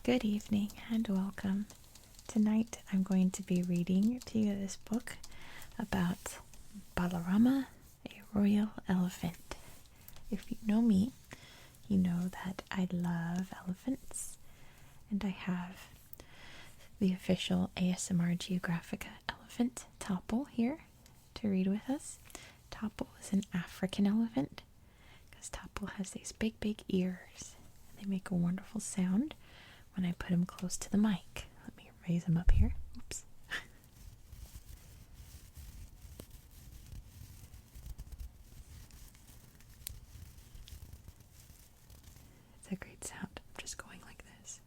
Good evening and welcome. Tonight I'm going to be reading to you this book about Balarama, a royal elephant. If you know me, you know that I love elephants, and I have the official ASMR Geographica elephant, Topple, here to read with us. Topple is an African elephant because Topple has these big ears, and they make a wonderful sound when I put him close to the mic. Let me raise him up here. Oops. It's a great sound. I'm just going like this.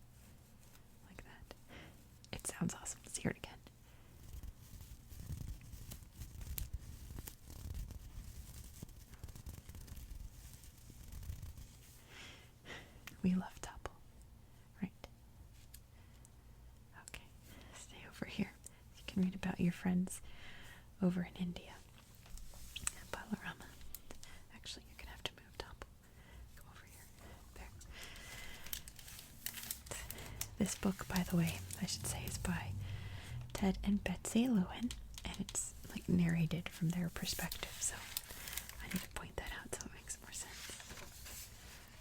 Like that. It sounds awesome. Let's hear it again. We love Topple. Right. Okay. Stay over here. You can read about your friends over in India. Balarama. Actually, you're going to have to move Topple. Come over here. There. This book, by the way, I should say, is by Ted and Betsy Lewin, and it's like narrated from their perspective, so I need to point that out so it makes more sense.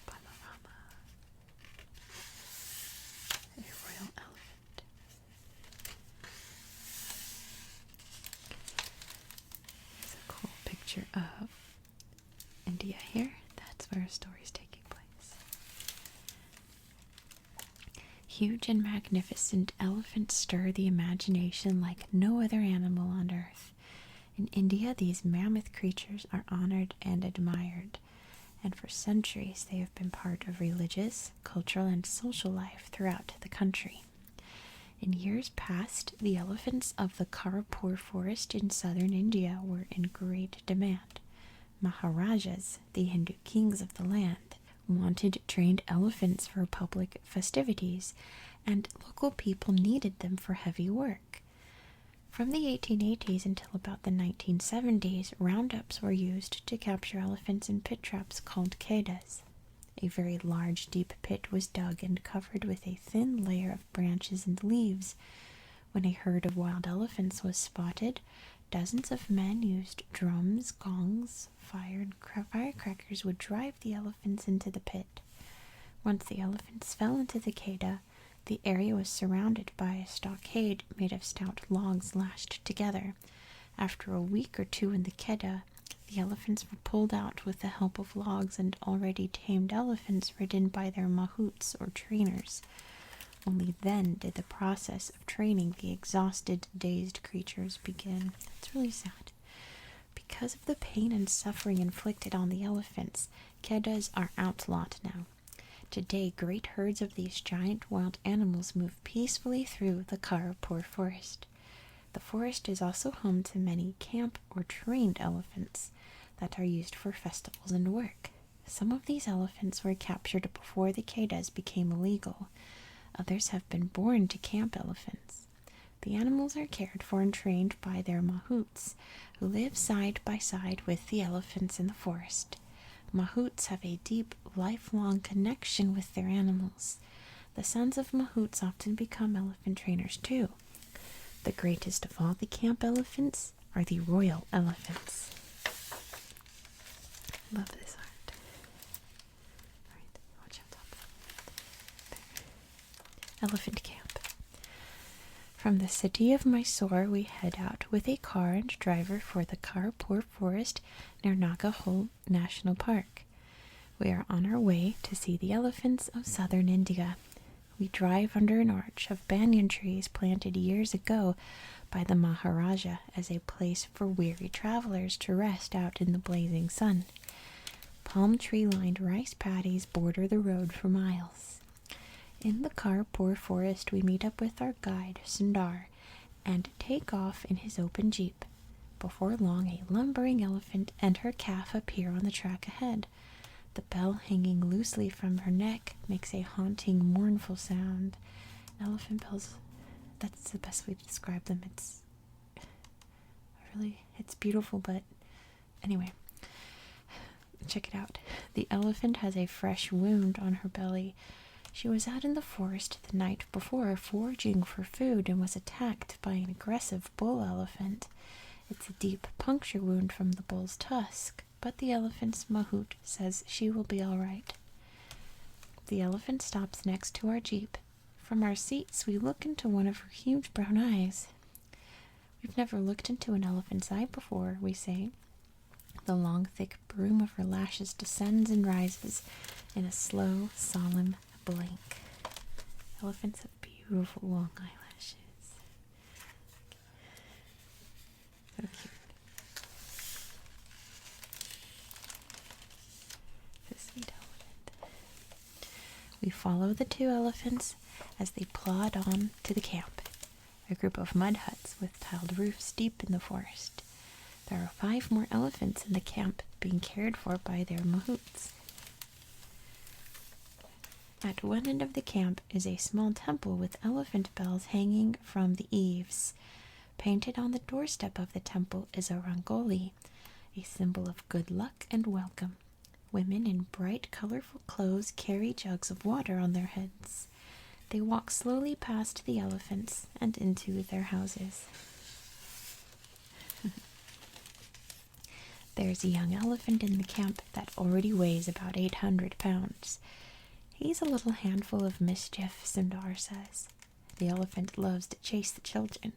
Balarama, a royal elephant. There's a cool picture of India here. That's where our story's taking place. Huge and magnificent elephants stir the imagination like no other animal on earth. In India, these mammoth creatures are honored and admired, and for centuries they have been part of religious, cultural, and social life throughout the country. In years past, the elephants of the Karapur forest in southern India were in great demand. Maharajas, the Hindu kings of the land, wanted trained elephants for public festivities, and local people needed them for heavy work. From the 1880s until about the 1970s, roundups were used to capture elephants in pit traps called kedas. A very large, deep pit was dug and covered with a thin layer of branches and leaves. When a herd of wild elephants was spotted, dozens of men used drums, gongs, firecrackers would drive the elephants into the pit. Once the elephants fell into the keda, the area was surrounded by a stockade made of stout logs lashed together. After a week or two in the keda, the elephants were pulled out with the help of logs and already tamed elephants ridden by their mahouts or trainers. Only then did the process of training the exhausted, dazed creatures begin. It's really sad. Because of the pain and suffering inflicted on the elephants, kedas are outlawed now. Today, great herds of these giant wild animals move peacefully through the Karapur forest. The forest is also home to many camp or trained elephants that are used for festivals and work. Some of these elephants were captured before the kedas became illegal. Others have been born to camp elephants. The animals are cared for and trained by their mahouts, who live side by side with the elephants in the forest. Mahouts have a deep, lifelong connection with their animals. The sons of mahouts often become elephant trainers too. The greatest of all the camp elephants are the royal elephants. Love this art. Alright, watch out top. There. Elephant camp. From the city of Mysore, we head out with a car and driver for the Karapur forest near Nagahole National Park. We are on our way to see the elephants of southern India. We drive under an arch of banyan trees planted years ago by the Maharaja as a place for weary travelers to rest out in the blazing sun. Palm tree-lined rice paddies border the road for miles. In the Karapur forest, we meet up with our guide, Sundar, and take off in his open jeep. Before long, a lumbering elephant and her calf appear on the track ahead. The bell hanging loosely from her neck makes a haunting, mournful sound. Elephant bells, that's the best way to describe them. It's beautiful, but anyway, check it out. The elephant has a fresh wound on her belly. She was out in the forest the night before foraging for food and was attacked by an aggressive bull elephant. It's a deep puncture wound from the bull's tusk, but the elephant's mahout says she will be all right. The elephant stops next to our jeep. From our seats, we look into one of her huge brown eyes. We've never looked into an elephant's eye before, we say. The long, thick broom of her lashes descends and rises in a slow, solemn blink. Elephants have beautiful long eyelashes. So cute. The sweet elephant. We follow the two elephants as they plod on to the camp, a group of mud huts with tiled roofs deep in the forest. There are 5 more elephants in the camp being cared for by their mahouts. At one end of the camp is a small temple with elephant bells hanging from the eaves. Painted on the doorstep of the temple is a rangoli, a symbol of good luck and welcome. Women in bright, colorful clothes carry jugs of water on their heads. They walk slowly past the elephants and into their houses. There's a young elephant in the camp that already weighs about 800 pounds. He's a little handful of mischief, Sundar says. The elephant loves to chase the children,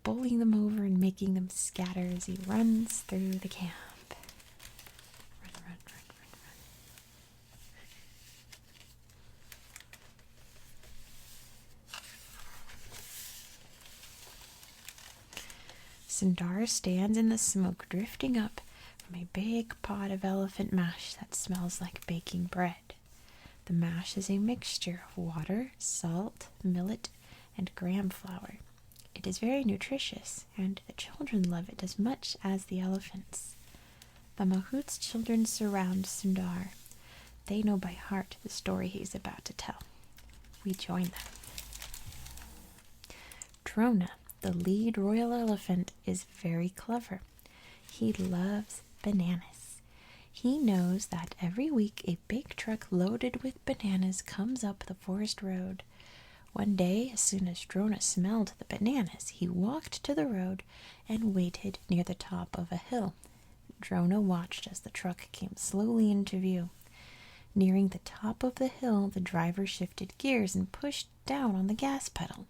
bowling them over and making them scatter as he runs through the camp. Run, run, run, run, run. Sundar stands in the smoke drifting up from a big pot of elephant mash that smells like baking bread. The mash is a mixture of water, salt, millet, and gram flour. It is very nutritious, and the children love it as much as the elephants. The mahout's children surround Sundar. They know by heart the story he's about to tell. We join them. Drona, the lead royal elephant, is very clever. He loves bananas. He knows that every week a big truck loaded with bananas comes up the forest road. One day, as soon as Drona smelled the bananas, he walked to the road and waited near the top of a hill. Drona watched as the truck came slowly into view. Nearing the top of the hill, the driver shifted gears and pushed down on the gas pedal.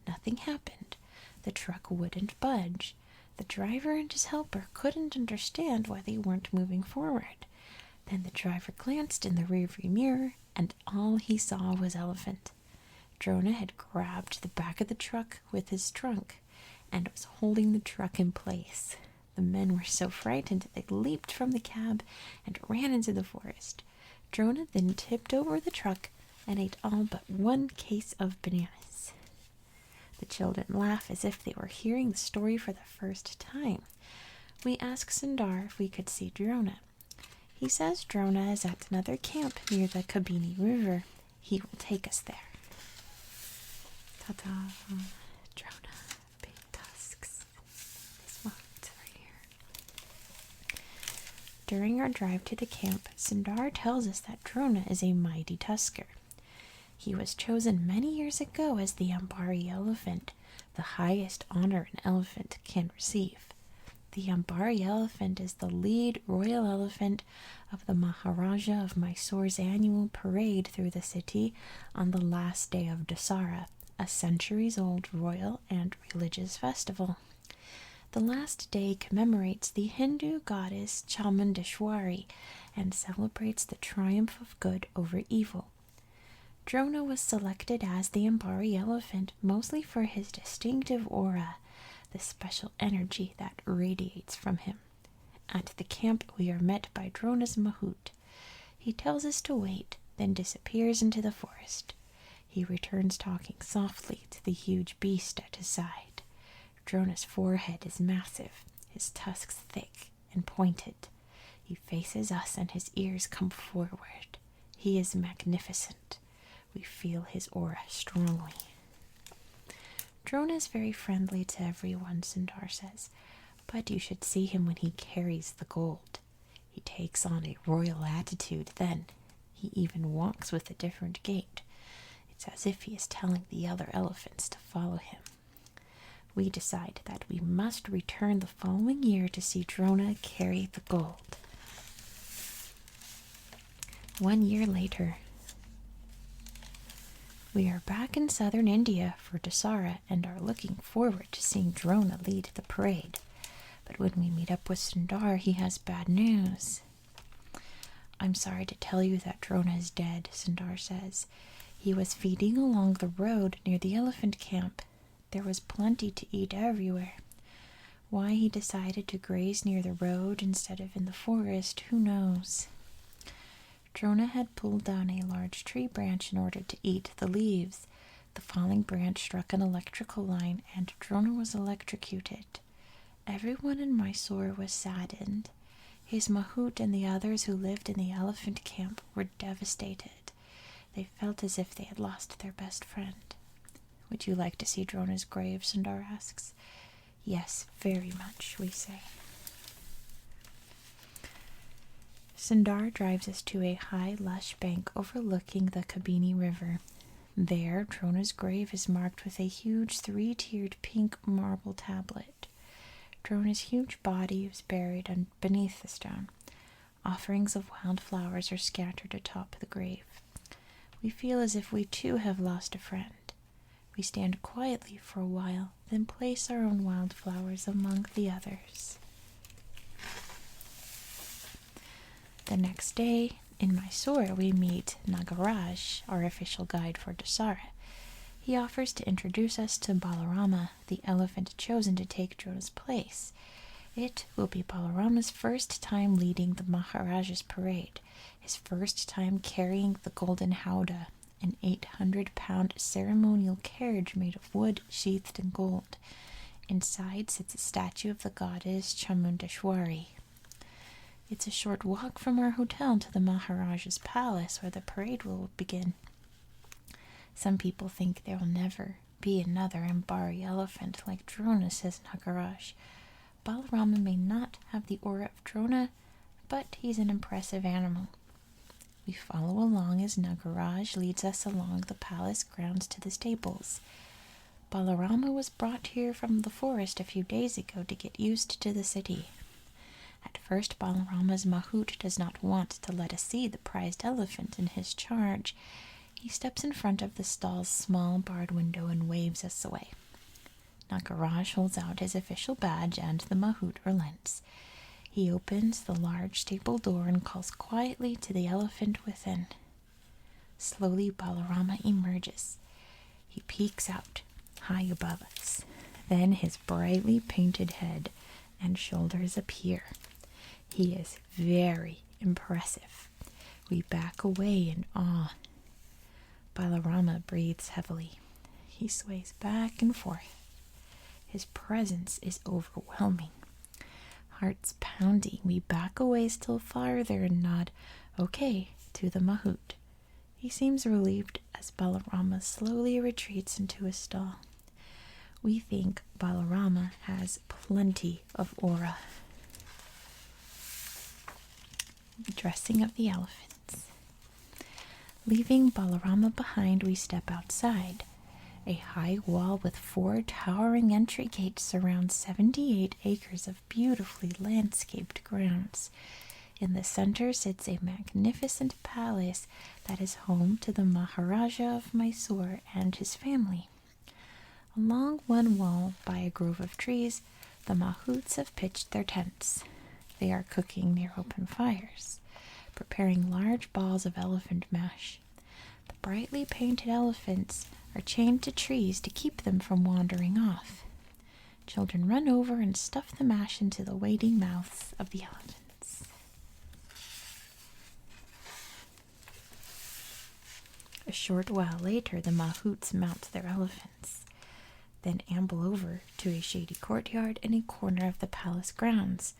Nothing happened. The truck wouldn't budge. The driver and his helper couldn't understand why they weren't moving forward. Then the driver glanced in the rearview mirror, and all he saw was elephant. Drona had grabbed the back of the truck with his trunk and was holding the truck in place. The men were so frightened they leaped from the cab and ran into the forest. Drona then tipped over the truck and ate all but 1 case of bananas. The children laugh as if they were hearing the story for the first time. We ask Sundar if we could see Drona. He says Drona is at another camp near the Kabini River. He will take us there. Ta-da! Drona, big tusks. This one, it's right here. During our drive to the camp, Sundar tells us that Drona is a mighty tusker. He was chosen many years ago as the Ambari elephant, the highest honor an elephant can receive. The Ambari elephant is the lead royal elephant of the Maharaja of Mysore's annual parade through the city on the last day of Dasara, a centuries-old royal and religious festival. The last day commemorates the Hindu goddess Chamundeshwari and celebrates the triumph of good over evil. Drona was selected as the Ambari elephant mostly for his distinctive aura, the special energy that radiates from him. At the camp, we are met by Drona's mahout. He tells us to wait, then disappears into the forest. He returns talking softly to the huge beast at his side. Drona's forehead is massive, his tusks thick and pointed. He faces us and his ears come forward. He is magnificent. We feel his aura strongly. Drona is very friendly to everyone, Sundar says, but you should see him when he carries the gold. He takes on a royal attitude then. He even walks with a different gait, It's as if he is telling the other elephants to follow him. We decide that we must return the following year to see Drona carry the gold. 1 year later, we are back in southern India for Dasara and are looking forward to seeing Drona lead the parade. But when we meet up with Sundar, he has bad news. I'm sorry to tell you that Drona is dead, Sundar says. He was feeding along the road near the elephant camp. There was plenty to eat everywhere. Why he decided to graze near the road instead of in the forest, who knows? Drona had pulled down a large tree branch in order to eat the leaves. The falling branch struck an electrical line, and Drona was electrocuted. Everyone in Mysore was saddened. His mahout and the others who lived in the elephant camp were devastated. They felt as if they had lost their best friend. Would you like to see Drona's grave? Sundar asks. Yes, very much, we say. Sundar drives us to a high, lush bank overlooking the Kabini River. There, Drona's grave is marked with a huge 3-tiered pink marble tablet. Drona's huge body is buried beneath the stone. Offerings of wildflowers are scattered atop the grave. We feel as if we too have lost a friend. We stand quietly for a while, then place our own wildflowers among the others. The next day, in Mysore, we meet Nagaraj, our official guide for Dasara. He offers to introduce us to Balarama, the elephant chosen to take Drona's place. It will be Balarama's first time leading the Maharaja's parade, his first time carrying the golden howdah, an 800-pound ceremonial carriage made of wood sheathed in gold. Inside sits a statue of the goddess Chamundeshwari. It's a short walk from our hotel to the Maharaja's palace where the parade will begin. Some people think there will never be another Ambari elephant like Drona, says Nagaraj. Balarama may not have the aura of Drona, but he's an impressive animal. We follow along as Nagaraj leads us along the palace grounds to the stables. Balarama was brought here from the forest a few days ago to get used to the city. At first, Balarama's mahout does not want to let us see the prized elephant in his charge. He steps in front of the stall's small barred window and waves us away. Nagaraj holds out his official badge and the mahout relents. He opens the large stable door and calls quietly to the elephant within. Slowly, Balarama emerges. He peeks out, high above us. Then his brightly painted head and shoulders appear. He is very impressive. We back away in awe. Balarama breathes heavily. He sways back and forth. His presence is overwhelming. Hearts pounding, we back away still farther and nod, okay, to the mahout. He seems relieved as Balarama slowly retreats into his stall. We think Balarama has plenty of aura. Dressing of the elephants. Leaving Balarama behind, we step outside. A high wall with 4 towering entry gates surrounds 78 acres of beautifully landscaped grounds. In the center sits a magnificent palace that is home to the Maharaja of Mysore and his family. Along one wall, by a grove of trees, the mahouts have pitched their tents. They are cooking near open fires, preparing large balls of elephant mash. The brightly painted elephants are chained to trees to keep them from wandering off. Children run over and stuff the mash into the waiting mouths of the elephants. A short while later, the mahouts mount their elephants, then amble over to a shady courtyard in a corner of the palace grounds.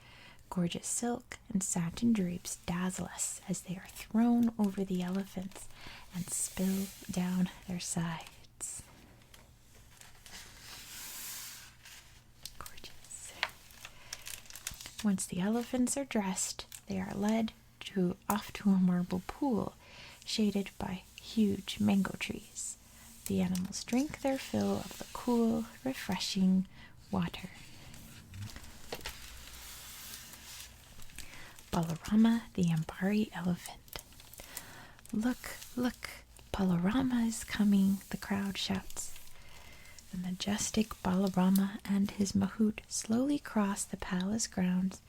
Gorgeous silk and satin drapes dazzle us as they are thrown over the elephants and spill down their sides. Gorgeous. Once the elephants are dressed, they are led off to a marble pool shaded by huge mango trees. The animals drink their fill of the cool, refreshing water. Balarama, the Ambari elephant. Look, look, Balarama is coming, the crowd shouts. The majestic Balarama and his mahout slowly cross the palace grounds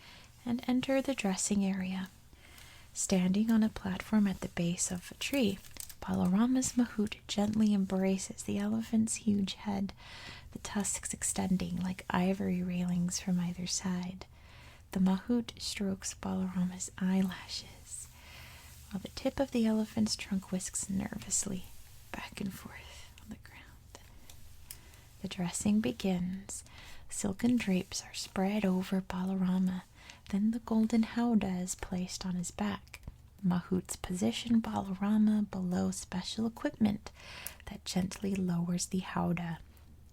and enter the dressing area. Standing on a platform at the base of a tree, Balarama's mahout gently embraces the elephant's huge head, the tusks extending like ivory railings from either side. The mahout strokes Balarama's eyelashes, while the tip of the elephant's trunk whisks nervously back and forth on the ground. The dressing begins. Silken drapes are spread over Balarama. Then the golden howdah is placed on his back. Mahouts position Balarama below special equipment that gently lowers the howdah.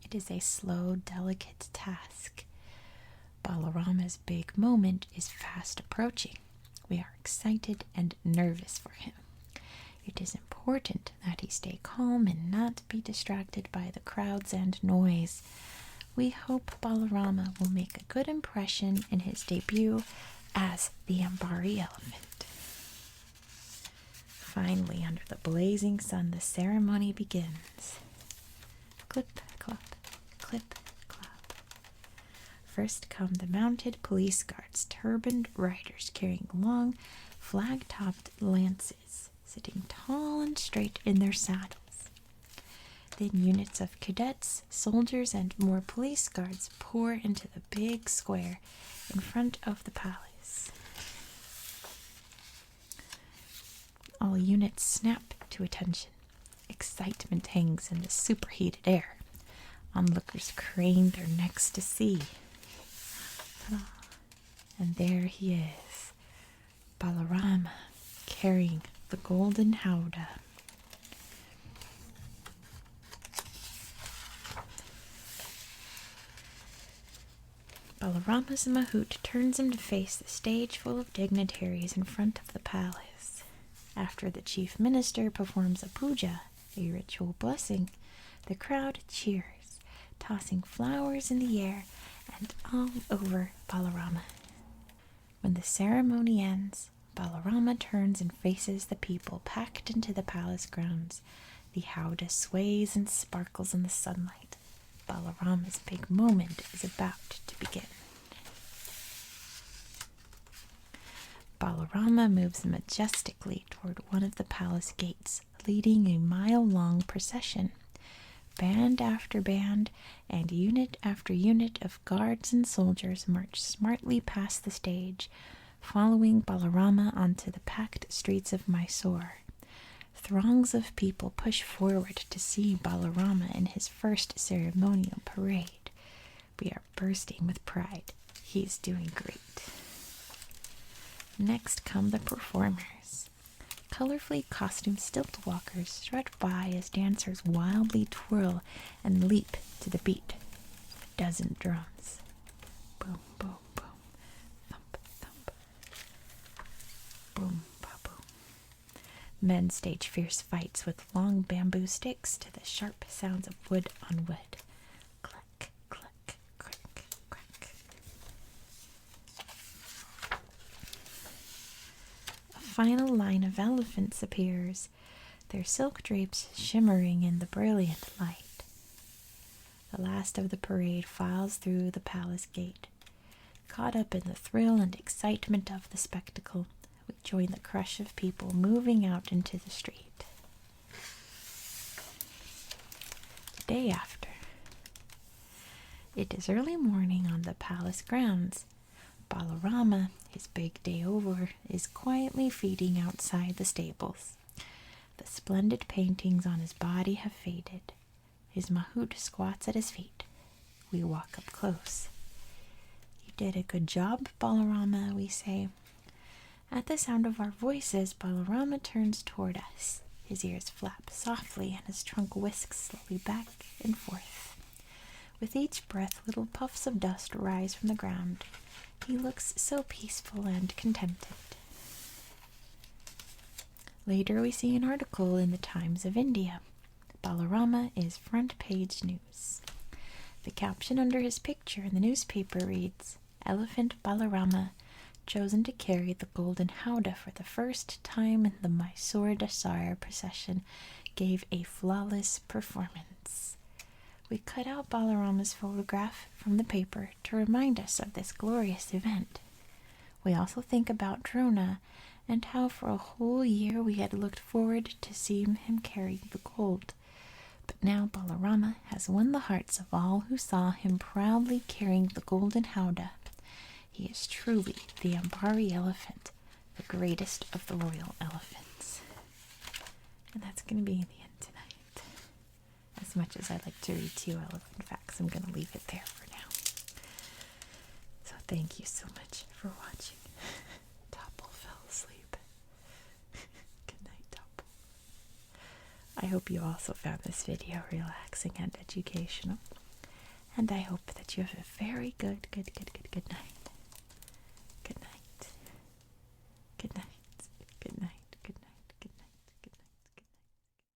It is a slow, delicate task. Balarama's big moment is fast approaching. We are excited and nervous for him. It is important that he stay calm and not be distracted by the crowds and noise. We hope Balarama will make a good impression in his debut as the Ambari elephant. Finally, under the blazing sun, the ceremony begins. Clip, clop, clip, clop. First come the mounted police guards, turbaned riders carrying long, flag-topped lances, sitting tall and straight in their saddles. Then units of cadets, soldiers, and more police guards pour into the big square in front of the palace. All units snap to attention. Excitement hangs in the superheated air. Onlookers crane their necks to see. And there he is, Balarama, carrying the golden howdah. Balarama's mahout turns him to face the stage full of dignitaries in front of the palace. After the chief minister performs a puja, a ritual blessing, the crowd cheers, tossing flowers in the air and all over Balarama. When the ceremony ends, Balarama turns and faces the people packed into the palace grounds. The howdah sways and sparkles in the sunlight. Balarama's big moment is about to begin. Balarama moves majestically toward one of the palace gates, leading a mile-long procession. Band after band and unit after unit of guards and soldiers march smartly past the stage, following Balarama onto the packed streets of Mysore. Throngs of people push forward to see Balarama in his first ceremonial parade. We are bursting with pride. He's doing great. Next come the performers. Colorfully costumed stilt walkers strut by as dancers wildly twirl and leap to the beat of a dozen drums. Boom, boom, boom. Thump, thump. Boom, ba-boom. Men stage fierce fights with long bamboo sticks to the sharp sounds of wood on wood. Clack, clack, crack, crack. A final line of elephants appears, their silk drapes shimmering in the brilliant light. The last of the parade files through the palace gate. Caught up in the thrill and excitement of the spectacle, we join the crush of people moving out into the street. The day after. It is early morning on the palace grounds. Balarama, his big day over, is quietly feeding outside the stables. The splendid paintings on his body have faded. His mahout squats at his feet. We walk up close. "You did a good job, Balarama," we say. At the sound of our voices, Balarama turns toward us. His ears flap softly and his trunk whisks slowly back and forth. With each breath, little puffs of dust rise from the ground. He looks so peaceful and contented. Later, we see an article in the Times of India. Balarama is front page news. The caption under his picture in the newspaper reads, Elephant Balarama, chosen to carry the golden howdah for the first time in the Mysore Dasara procession, gave a flawless performance. We cut out Balarama's photograph from the paper to remind us of this glorious event. We also think about Drona and how for a whole year we had looked forward to seeing him carry the gold. But now Balarama has won the hearts of all who saw him proudly carrying the golden howdah. He is truly the Ambari elephant, the greatest of the royal elephants. And that's going to be the end tonight. As much as I'd like to read to you elephant facts, I'm going to leave it there for now. So thank you so much for watching. Topple fell asleep. Good night, Topple. I hope you also found this video relaxing and educational. And I hope that you have a very good night.